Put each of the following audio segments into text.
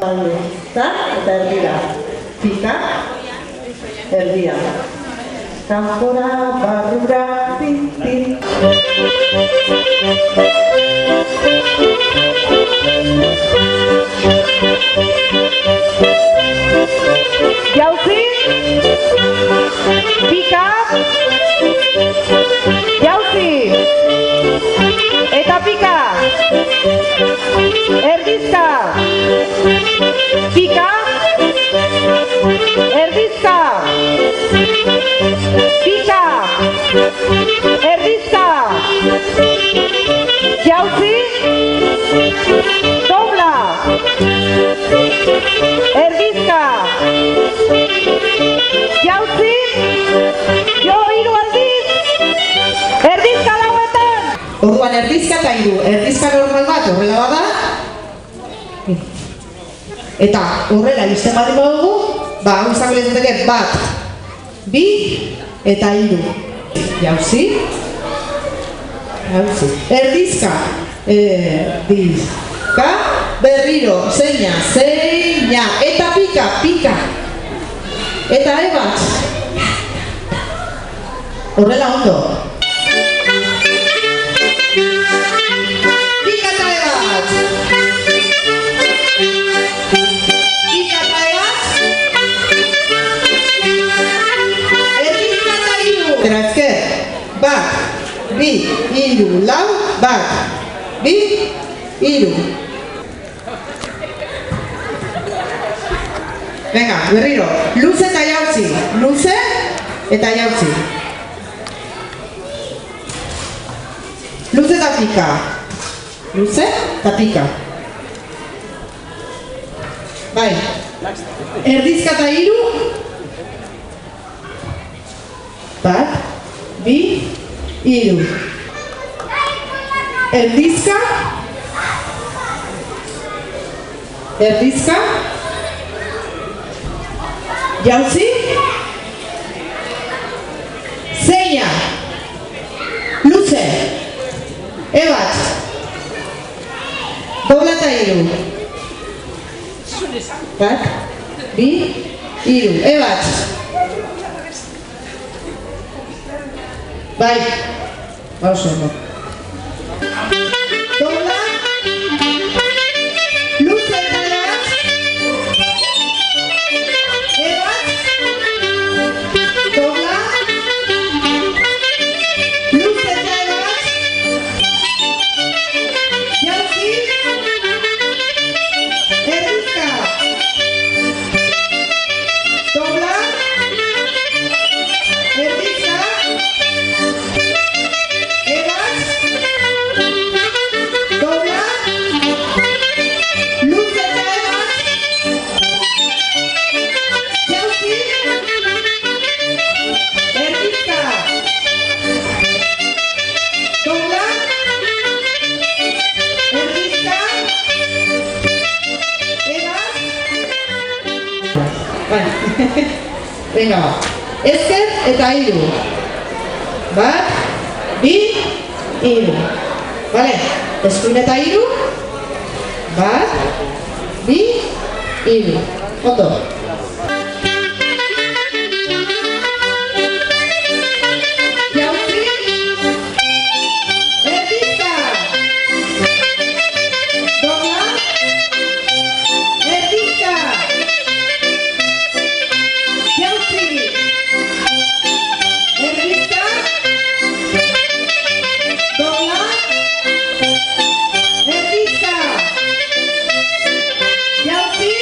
Eta erdira. Pika, erdia. Kanpora, barrura, pinti. Jauzi, pika, jauzi, eta pika, erdizka, pika, erdizka, pika, erdizka, jauzi, dobla, erdizka, jauzi, jo hiru aldiz, erdizka lauetan. Orduan erdizka eta hiru. Erdizka normal bat horrela bada. Eta horrela izten bat dugu, hau izango lehenteke bat, bi eta hiru. Jauzi. Jauzi. Erdizka. Erdizka. Berriro. Zeina. Zeina. Eta pika. Pika. Eta ebat. Horrela ondo. Pika eta ebat. Pika eta ebat. Erdizka eta hiru. Eta ezker. Bat. Bi. Hiru. Lau. Bat. Bi. Hiru. Venga, berriro. Luze eta jauzi. Luze eta jauzi. Luze eta pika. Luze eta pika. Bai. Erdizka eta hiru. Bat. Bi. Hiru. Erdizka. Erdizka. Jauzi. Zeina. Luze. Ebat. Dobla eta hiru. Bat. Bi. Hiru. Ebat. Bai. Oso ondo. Dobla. Luze eta ebat. Ebat. Dobla. Luze eta ebat. Jauzi. Erdizka. Dobla. Erdizka. Ebat. Dobla. Luze eta ebat. Jauzi. Erdizka. Dobla. Erdizka. Ebat. Bai. Venga, ba. Ezker eta hiru. Bat, bi, hiru. Vale, eskuin eta hiru. Bat, bi, hiru. Ondo. Jauzi. Erdizka. Dobla. Erdizka. Jauzi. Erdizka. Dobla. Erdizka. Jauzi.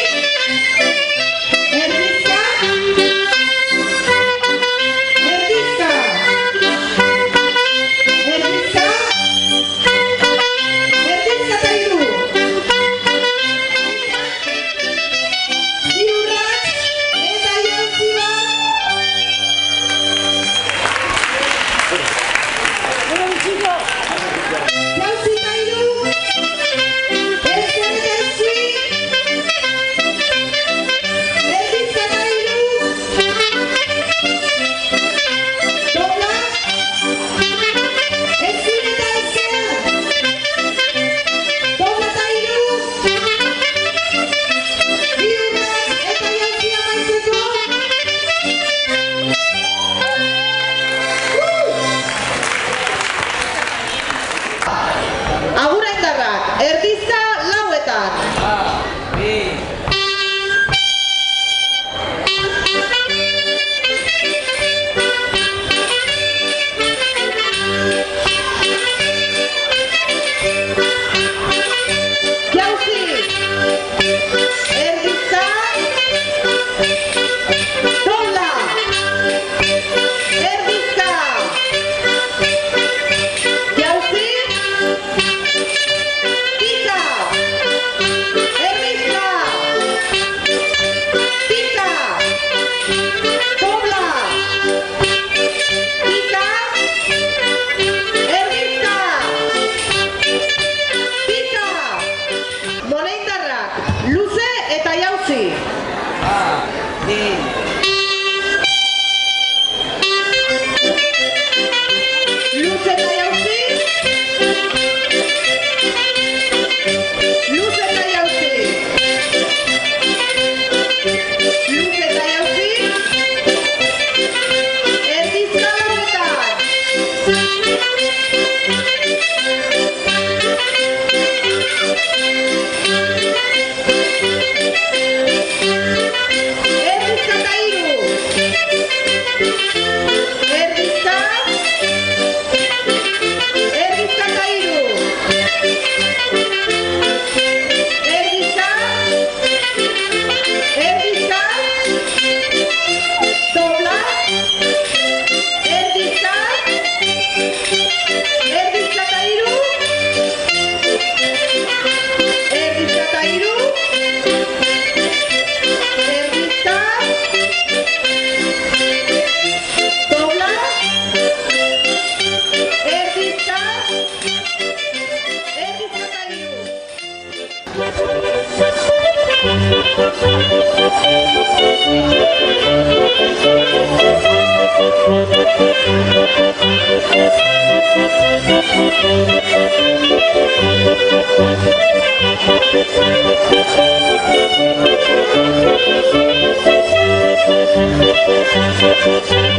Thank you.